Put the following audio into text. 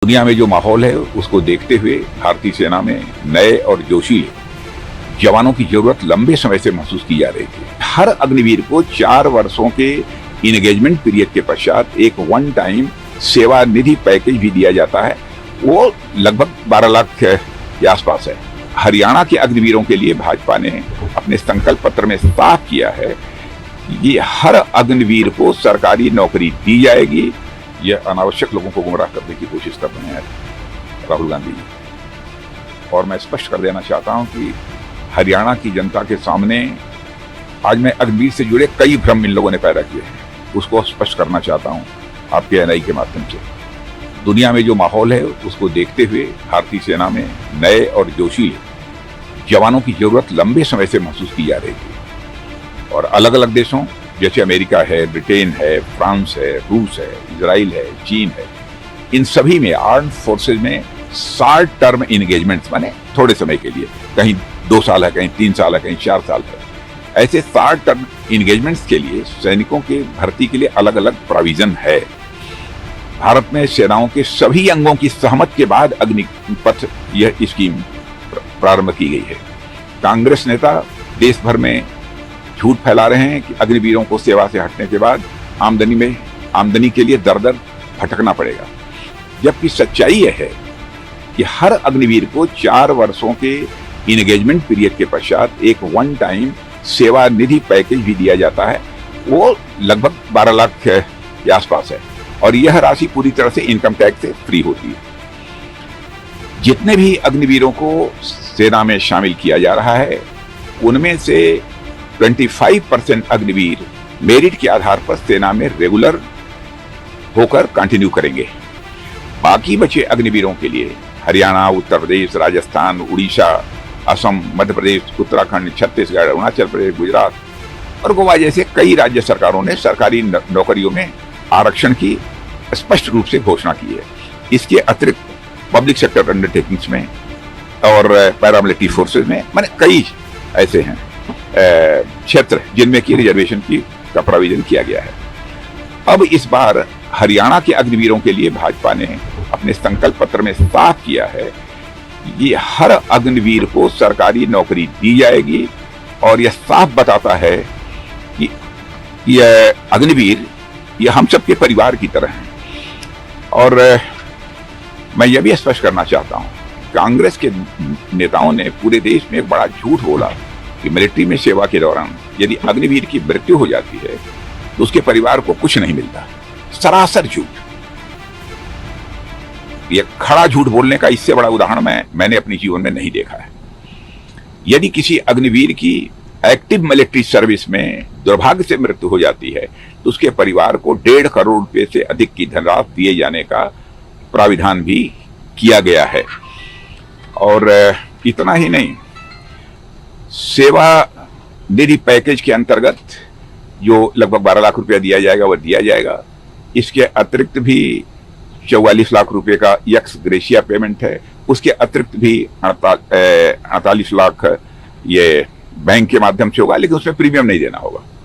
दुनिया में जो माहौल है उसको देखते हुए भारतीय सेना में नए और जोशीले जवानों की जरूरत लंबे समय से महसूस की जा रही थी। हर अग्निवीर को 4 वर्षों के इंगेजमेंट पीरियड के पश्चात एक वन टाइम सेवा निधि पैकेज भी दिया जाता है। वो लगभग 12 लाख के आसपास है। हरियाणा के अग्निवीरों के लिए भाजपा ने अपने संकल्प पत्र में साफ किया है कि हर अग्निवीर को सरकारी नौकरी दी जाएगी। यह अनावश्यक लोगों को गुमराह करने की कोशिश कर रहे हैं राहुल गांधी जी। और मैं स्पष्ट कर देना चाहता हूं कि हरियाणा की जनता के सामने आज मैं अग्निवीर से जुड़े कई भ्रम इन लोगों ने पैदा किए हैं, उसको स्पष्ट करना चाहता हूं आपके एनआई के माध्यम से। दुनिया में जो माहौल है उसको देखते हुए भारतीय सेना में नए और जोशीले जवानों की जरूरत लंबे समय से महसूस की जा रही थी। और अलग अलग देशों जैसे अमेरिका है, ब्रिटेन है, फ्रांस है, रूस है, इजराइल है, चीन है, इन सभी में आर्म फोर्सेज में शॉर्ट टर्म इंगेजमेंट्स माने थोड़े समय के लिए, कहीं 2 साल है, कहीं 3 साल है, कहीं 4 साल है, ऐसे शॉर्ट टर्म इंगेजमेंट्स के लिए सैनिकों के भर्ती के लिए अलग अलग प्रोविजन है। भारत में सेनाओं के सभी अंगों की सहमति के बाद अग्निपथ यह स्कीम प्रारंभ की गई है। कांग्रेस नेता देश भर में झूठ फैला रहे हैं कि अग्निवीरों को सेवा से हटने के बाद आमदनी के लिए दर दर भटकना पड़ेगा, जबकि सच्चाई यह है कि हर अग्निवीर को 4 वर्षों के इंगेजमेंट पीरियड के पश्चात एक वन टाइम सेवा निधि पैकेज भी दिया जाता है। वो लगभग 12 लाख के आसपास है और यह राशि पूरी तरह से इनकम टैक्स से फ्री होती है। जितने भी अग्निवीरों को सेना में शामिल किया जा रहा है उनमें से 25% अग्निवीर मेरिट के आधार पर सेना में रेगुलर होकर कंटिन्यू करेंगे। बाकी बचे अग्निवीरों के लिए हरियाणा, उत्तर प्रदेश, राजस्थान, उड़ीसा, असम, मध्य प्रदेश, उत्तराखंड, छत्तीसगढ़, अरुणाचल प्रदेश, गुजरात और गोवा जैसे कई राज्य सरकारों ने सरकारी नौकरियों में आरक्षण की स्पष्ट रूप से घोषणा की है। इसके अतिरिक्त पब्लिक सेक्टर अंडरटेकिंग्स में और पैरामिलिट्री फोर्सेज में माने कई ऐसे हैं क्षेत्र जिनमें की रिजर्वेशन का प्रोविजन किया गया है। अब इस बार हरियाणा के अग्निवीरों के लिए भाजपा ने अपने संकल्प पत्र में साफ किया है कि हर अग्निवीर को सरकारी नौकरी दी जाएगी और यह साफ बताता है कि यह अग्निवीर यह हम सबके परिवार की तरह हैं। और मैं यह भी स्पष्ट करना चाहता हूं, कांग्रेस के नेताओं ने पूरे देश में एक बड़ा झूठ बोला कि मिलिट्री में सेवा के दौरान यदि अग्निवीर की मृत्यु हो जाती है तो उसके परिवार को कुछ नहीं मिलता। सरासर झूठ। यह खड़ा झूठ बोलने का इससे बड़ा उदाहरण मैंने अपने जीवन में नहीं देखा है। यदि किसी अग्निवीर की एक्टिव मिलिट्री सर्विस में दुर्भाग्य से मृत्यु हो जाती है तो उसके परिवार को 1.5 करोड़ रुपए से अधिक की धनराशि दिए जाने का प्राविधान भी किया गया है। और इतना ही नहीं, सेवा निधि पैकेज के अंतर्गत जो लगभग 12 लाख रुपया दिया जाएगा वह दिया जाएगा। इसके अतिरिक्त भी 44 लाख रुपए का एक्स ग्रेशिया पेमेंट है। उसके अतिरिक्त भी 48 लाख ये बैंक के माध्यम से होगा, लेकिन उसमें प्रीमियम नहीं देना होगा।